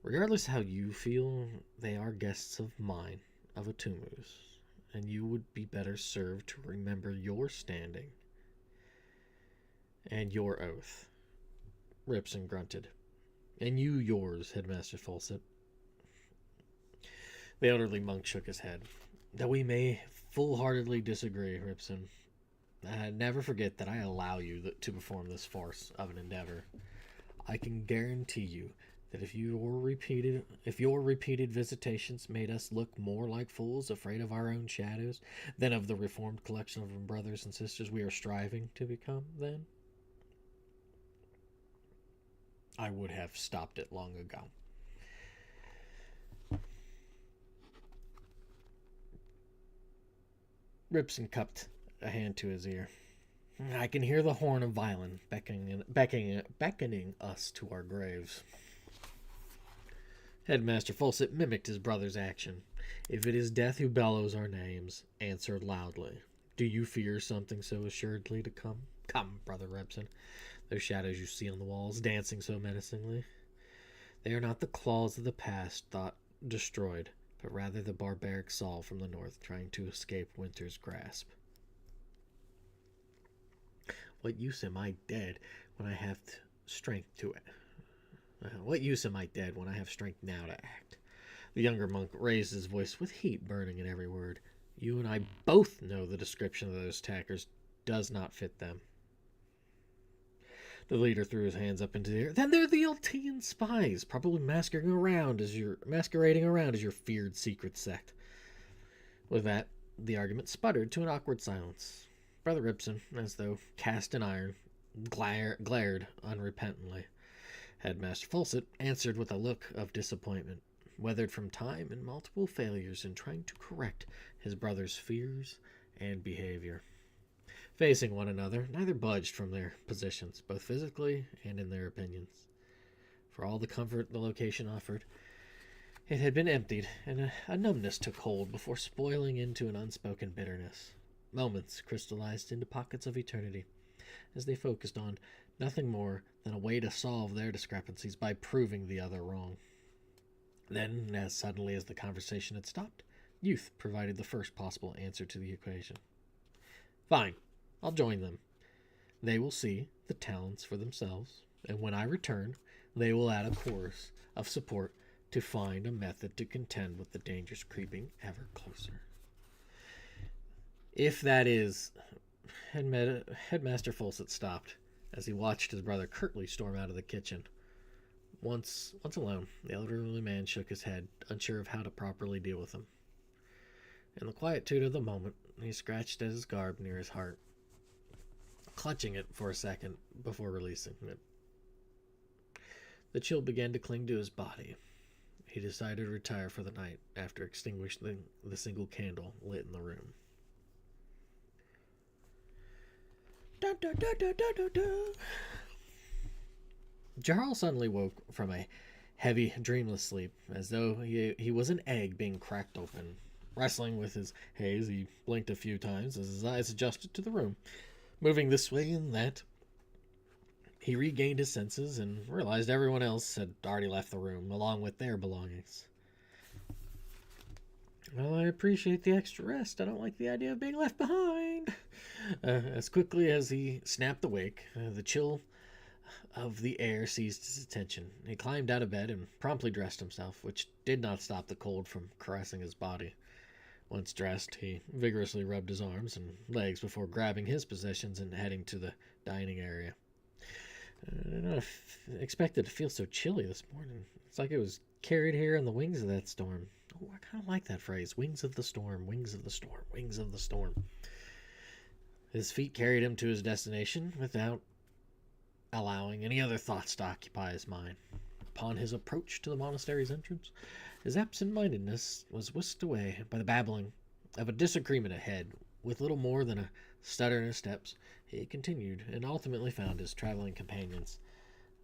Regardless how you feel, they are guests of mine, of Atumu's, and you would be better served to remember your standing and your oath. Ripson grunted. And you yours, Headmaster Fulsett. The elderly monk shook his head. That we may full-heartedly disagree, Ripson. Never forget that I allow you to perform this farce of an endeavor. I can guarantee you that if your repeated visitations made us look more like fools afraid of our own shadows than of the reformed collection of brothers and sisters we are striving to become, then I would have stopped it long ago. Ripson cupped a hand to his ear. I can hear the horn of violin beckoning us to our graves. Headmaster Fulsett mimicked his brother's action. If it is death who bellows our names, answer loudly. Do you fear something so assuredly to come? Come, Brother Ripson. Those shadows you see on the walls, dancing so menacingly. They are not the claws of the past thought destroyed, but rather the barbaric Saul from the north trying to escape winter's grasp. What use am I dead when I have strength to it? What use am I dead when I have strength now to act? The younger monk raised his voice with heat burning in every word. You and I both know the description of those attackers does not fit them. The leader threw his hands up into the air. Then they're the Eltean spies, probably masquerading around as your feared secret sect. With that, the argument sputtered to an awkward silence. Brother Ripson, as though cast in iron, glared unrepentantly. Headmaster Fulsett answered with a look of disappointment, weathered from time and multiple failures in trying to correct his brother's fears and behavior. Facing one another, neither budged from their positions, both physically and in their opinions. For all the comfort the location offered, it had been emptied, and a numbness took hold before spoiling into an unspoken bitterness. Moments crystallized into pockets of eternity, as they focused on nothing more than a way to solve their discrepancies by proving the other wrong. Then, as suddenly as the conversation had stopped, youth provided the first possible answer to the equation. Fine, I'll join them. They will see the talents for themselves, and when I return, they will add a chorus of support to find a method to contend with the dangers creeping ever closer. If that is... Headmaster Fulsett stopped as he watched his brother curtly storm out of the kitchen. Once alone, the elderly man shook his head, unsure of how to properly deal with him. In the quietude of the moment, he scratched at his garb near his heart, clutching it for a second before releasing it. The chill began to cling to his body. He decided to retire for the night after extinguishing the single candle lit in the room. Da, da, da, da, da, da. Jarl suddenly woke from a heavy, dreamless sleep, as though he was an egg being cracked open. Wrestling with his haze, he blinked a few times as his eyes adjusted to the room. Moving this way and that, he regained his senses and realized everyone else had already left the room, along with their belongings. Well, I appreciate the extra rest. I don't like the idea of being left behind. As quickly as he snapped awake, the chill of the air seized his attention. He climbed out of bed and promptly dressed himself, which did not stop the cold from caressing his body. Once dressed, he vigorously rubbed his arms and legs before grabbing his possessions and heading to the dining area. I did not expect it to feel so chilly this morning. It's like it was carried here on the wings of that storm. Oh, I kind of like that phrase. Wings of the storm, wings of the storm, wings of the storm. His feet carried him to his destination without allowing any other thoughts to occupy his mind. Upon his approach to the monastery's entrance, his absent-mindedness was whisked away by the babbling of a disagreement ahead. With little more than a stutter in his steps, he continued and ultimately found his traveling companions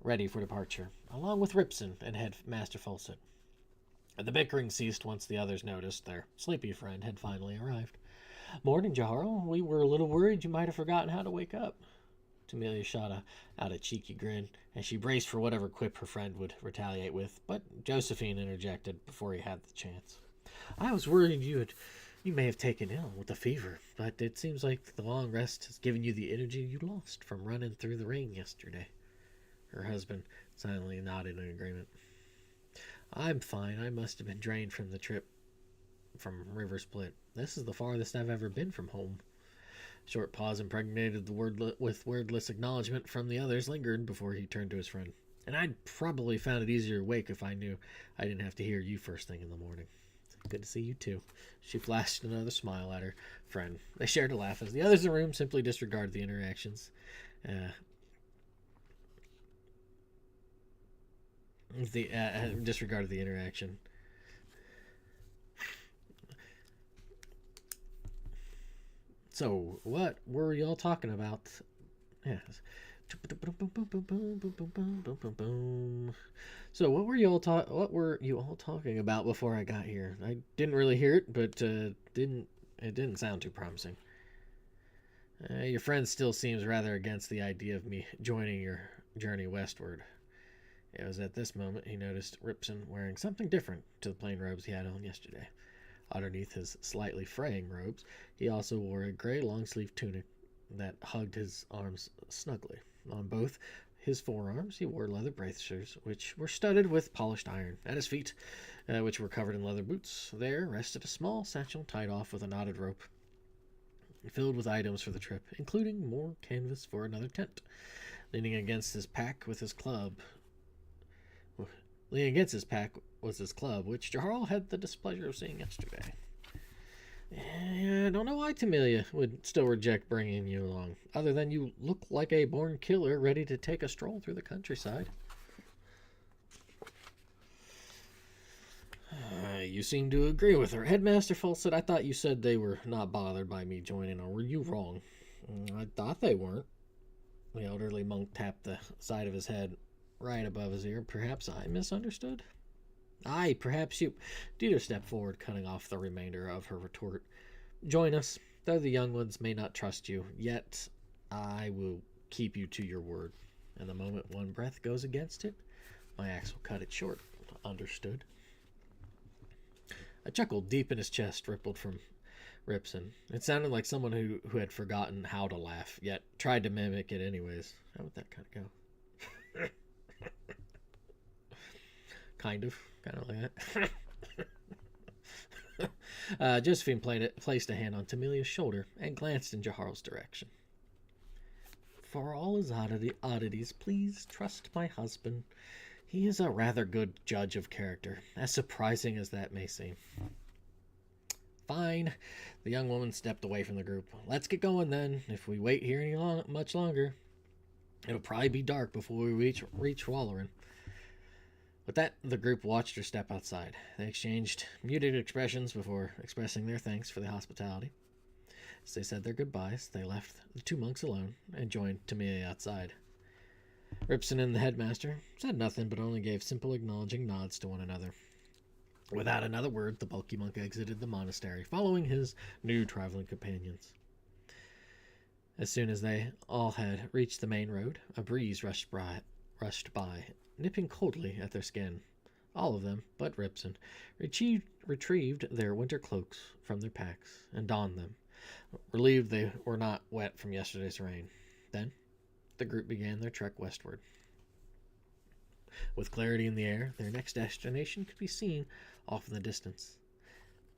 ready for departure, along with Ripson and Headmaster Fulsett. The bickering ceased once the others noticed their sleepy friend had finally arrived. Morning, Jarl. We were a little worried you might have forgotten how to wake up. Amelia shot out a cheeky grin as she braced for whatever quip her friend would retaliate with, but Josephine interjected before he had the chance. I was worried you may have taken ill with a fever, but it seems like the long rest has given you the energy you lost from running through the rain yesterday. Her husband silently nodded in agreement. I'm fine. I must have been drained from the trip from River Split. This is the farthest I've ever been from home. Short pause impregnated with wordless acknowledgement from the others lingered before he turned to his friend. And I'd probably found it easier to wake if I knew I didn't have to hear you first thing in the morning. Good to see you too. She flashed another smile at her friend. They shared a laugh as the others in the room simply disregarded the interactions. Disregarded the interaction. So, what were y'all talking about? Yes. So, what were you all talking about before I got here? I didn't really hear it, but it didn't sound too promising. Your friend still seems rather against the idea of me joining your journey westward. It was at this moment he noticed Ripson wearing something different to the plain robes he had on yesterday. Underneath his slightly fraying robes, he also wore a gray long-sleeved tunic that hugged his arms snugly. On both his forearms, he wore leather bracers, which were studded with polished iron. At his feet, which were covered in leather boots, there rested a small satchel tied off with a knotted rope, filled with items for the trip, including more canvas for another tent. Leaning against his pack was his club, which Jahral had the displeasure of seeing yesterday. I don't know why Tamilia would still reject bringing you along, other than you look like a born killer ready to take a stroll through the countryside. You seem to agree with her. Headmaster Fulsett, I thought you said they were not bothered by me joining, or were you wrong? I thought they weren't. The elderly monk tapped the side of his head right above his ear. Perhaps I misunderstood? Aye, perhaps you. Dieter stepped forward, cutting off the remainder of her retort. Join us, though the young ones may not trust you, yet I will keep you to your word. And the moment one breath goes against it, my axe will cut it short. Understood. A chuckle deep in his chest rippled from Ripson. It sounded like someone who had forgotten how to laugh, yet tried to mimic it anyways. How would that kind of go? Kind of like that. Josephine placed a hand on Tamilia's shoulder and glanced in Jaharl's direction. For all his oddities, please trust my husband. He is a rather good judge of character, as surprising as that may seem. Fine. The young woman stepped away from the group. Let's get going then. If we wait here much longer, it'll probably be dark before we reach Walleran. With that, the group watched her step outside. They exchanged muted expressions before expressing their thanks for the hospitality. As they said their goodbyes, they left the two monks alone and joined Tamilia outside. Ripson and the headmaster said nothing, but only gave simple acknowledging nods to one another. Without another word, the bulky monk exited the monastery, following his new traveling companions. As soon as they all had reached the main road, a breeze rushed by, nipping coldly at their skin. All of them, but Ripson, retrieved their winter cloaks from their packs and donned them, relieved they were not wet from yesterday's rain. Then the group began their trek westward. With clarity in the air, their next destination could be seen off in the distance.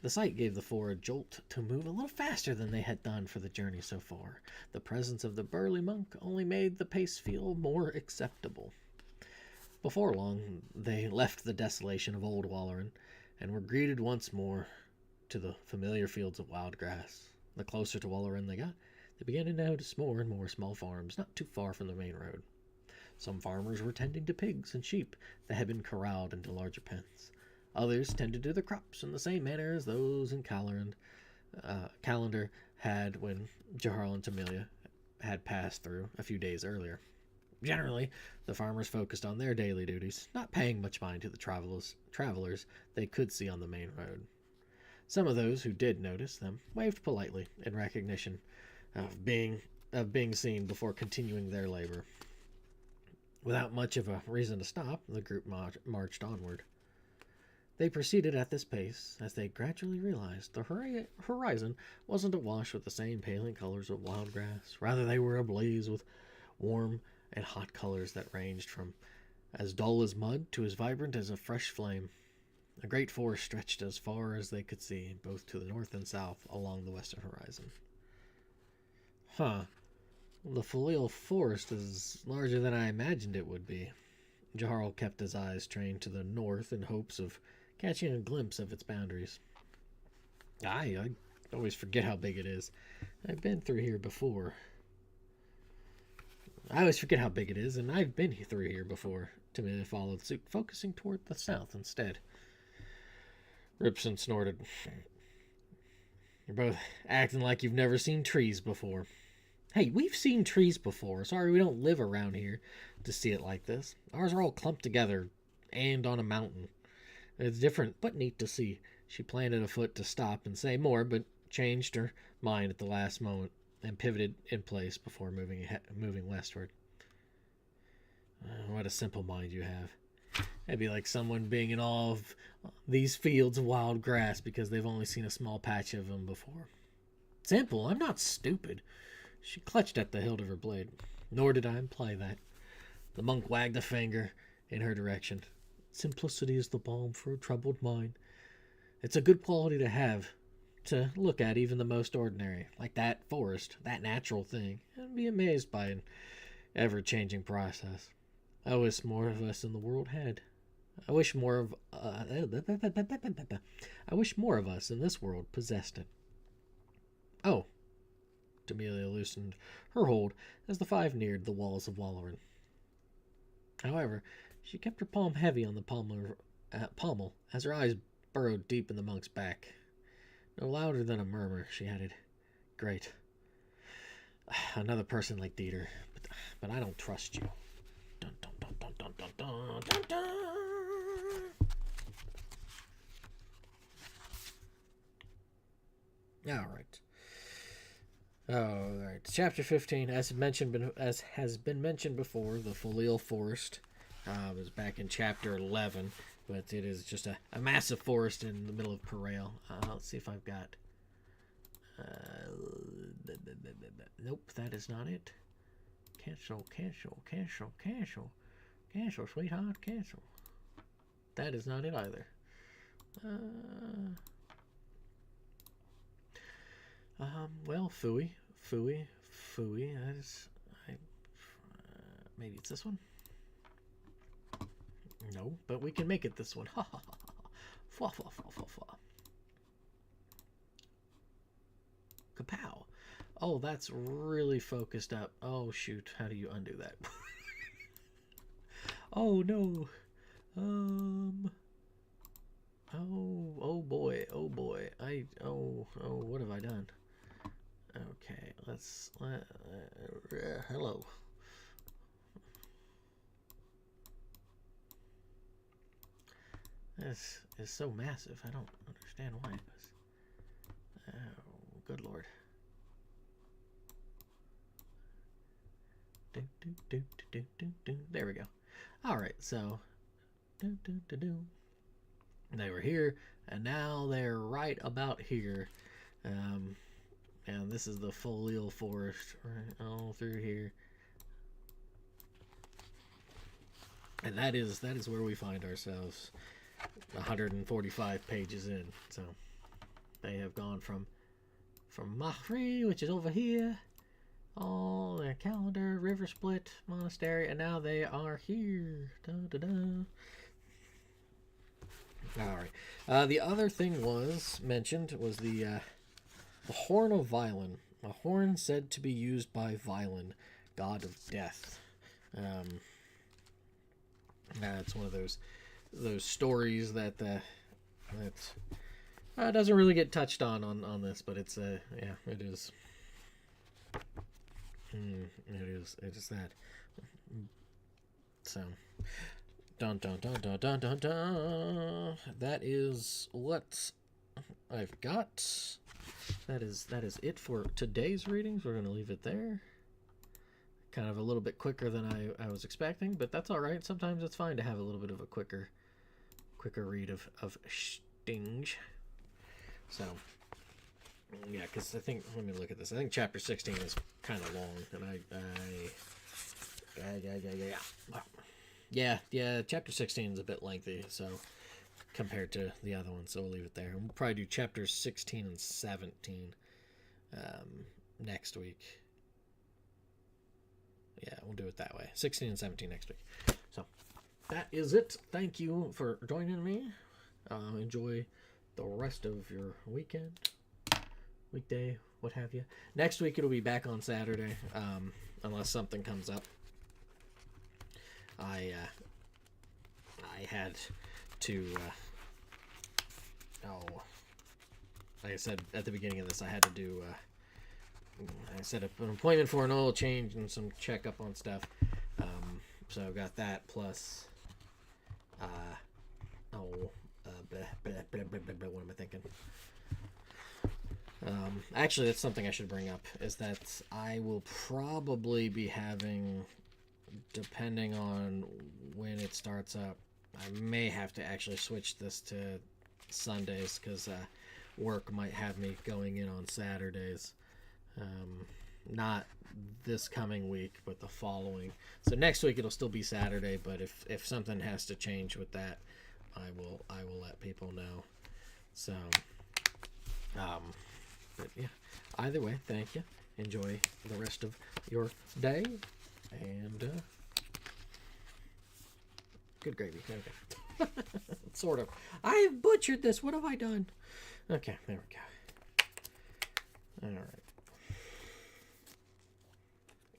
The sight gave the four a jolt to move a little faster than they had done for the journey so far. The presence of the burly monk only made the pace feel more acceptable. Before long, they left the desolation of Old Walleran and were greeted once more to the familiar fields of wild grass. The closer to Walleran they got, they began to notice more and more small farms not too far from the main road. Some farmers were tending to pigs and sheep that had been corralled into larger pens. Others tended to the crops in the same manner as those in Calendar had when Jaharl and Tamilia had passed through a few days earlier. Generally, the farmers focused on their daily duties, not paying much mind to the travelers they could see on the main road. Some of those who did notice them waved politely in recognition of being seen before continuing their labor. Without much of a reason to stop, the group marched onward. They proceeded at this pace as they gradually realized the horizon wasn't awash with the same paling colors of wild grass. Rather, they were ablaze with warm and hot colors that ranged from as dull as mud to as vibrant as a fresh flame. A great forest stretched as far as they could see, both to the north and south along the western horizon. The folial forest is larger than I imagined it would be. Jaharl kept his eyes trained to the north in hopes of catching a glimpse of its boundaries. I always forget how big it is. I've been through here before. I always forget how big it is, and I've been through here before. Tamina followed suit, focusing toward the south instead. Ripson snorted. You're both acting like you've never seen trees before. Hey, we've seen trees before. Sorry we don't live around here to see it like this. Ours are all clumped together and on a mountain. It's different, but neat to see. She planted a foot to stop and say more, but changed her mind at the last moment and pivoted in place before moving westward. What a simple mind you have. It'd be like someone being in awe of these fields of wild grass because they've only seen a small patch of them before. Simple? I'm not stupid. She clutched at the hilt of her blade. Nor did I imply that. The monk wagged a finger in her direction. Simplicity is the balm for a troubled mind. It's a good quality to have, to look at even the most ordinary, like that forest, that natural thing, and be amazed by an ever-changing process. I wish more of us in the world had. I wish more of us in this world possessed it. Oh. Demelia loosened her hold as the five neared the walls of Walleran. However, she kept her palm heavy on the pommel as her eyes burrowed deep in the monk's back. No louder than a murmur, she added, "Great. Another person like Dieter, but I don't trust you." Dun, dun, dun, dun, dun, dun, dun, dun, dun. All right. Chapter 15, as has been mentioned before, the Folial Forest is back in chapter 11, but it is just a massive forest in the middle of Perail. Let's see if I've got. Nope, that is not it. Cancel, sweetheart, cancel. That is not it either. Well, Fooey. That is, maybe it's this one. No, but we can make it this one. Ha ha ha ha. Fwa fwa fwa fwa fwa. Kapow. Oh, that's really focused up. Oh shoot, how do you undo that? Oh no. Oh boy. What have I done? Okay, hello. This is so massive. I don't understand why it was. Oh, good lord. There we go. Alright, so they were here, and now they're right about here. And this is the Folial Forest right all through here. And that is where we find ourselves 145 pages in. So they have gone from Mahri, which is over here, all their calendar, River Split, Monastery, and now they are here. Alright. The other thing mentioned was the Horn of Vylon. A horn said to be used by Vylon, god of death. It's one of those stories that doesn't really get touched on this, but it's it is. It is that. So, dun. That is what I've got. That is it for today's readings. We're going to leave it there. Kind of a little bit quicker than I was expecting, but that's all right. Sometimes it's fine to have a little bit of a quicker read of Sting. So, yeah, because I think, let me look at this. I think chapter 16 is kind of long, and yeah, chapter 16 is a bit lengthy, so compared to the other one, so we'll leave it there. We'll probably do chapters 16 and 17 next week. Yeah, we'll do it that way. 16 and 17 next week. So, that is it. Thank you for joining me. Enjoy the rest of your weekend, weekday, what have you. Next week it'll be back on Saturday, unless something comes up. I had to like I said at the beginning of this, I had to do. I set up an appointment for an oil change and some checkup on stuff. So I got that plus. What am I thinking? Actually, that's something I should bring up. Is that I will probably be having, depending on when it starts up, I may have to actually switch this to Sundays because work might have me going in on Saturdays. Not this coming week, but the following. So next week it'll still be Saturday, but if something has to change with that, I will let people know. So, but yeah. Either way, thank you. Enjoy the rest of your day, and good gravy. Okay. Sort of. I have butchered this. What have I done? Okay, there we go. All right.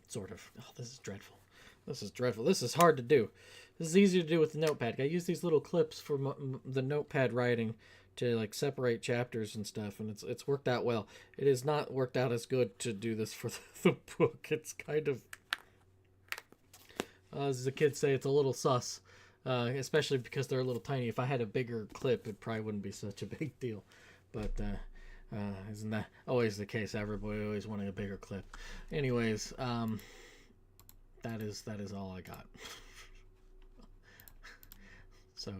Sort of. Oh, this is dreadful. This is dreadful. This is hard to do. This is easy to do with the notepad. I use these little clips for the notepad writing to like separate chapters and stuff, and it's worked out well. It has not worked out as good to do this for the book. It's kind of, as the kids say, it's a little sus, especially because they're a little tiny. If I had a bigger clip, it probably wouldn't be such a big deal. But isn't that always the case? Everybody always wanting a bigger clip. Anyways, that is all I got. So,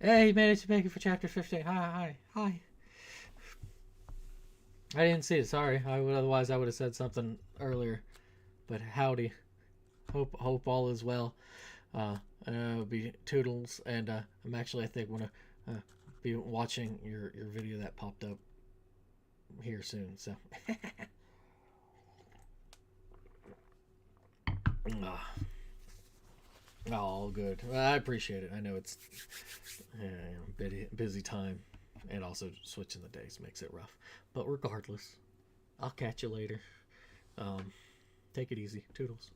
hey, managed to make it for chapter 15. Hi. I didn't see it. Sorry. Otherwise I would have said something earlier. But howdy. Hope all is well. Be toodles, and I'm actually, I think, want to be watching your video that popped up here soon. So. All good. Well, I appreciate it. I know it's busy time, and also switching the days makes it rough. But regardless, I'll catch you later. Take it easy. Toodles.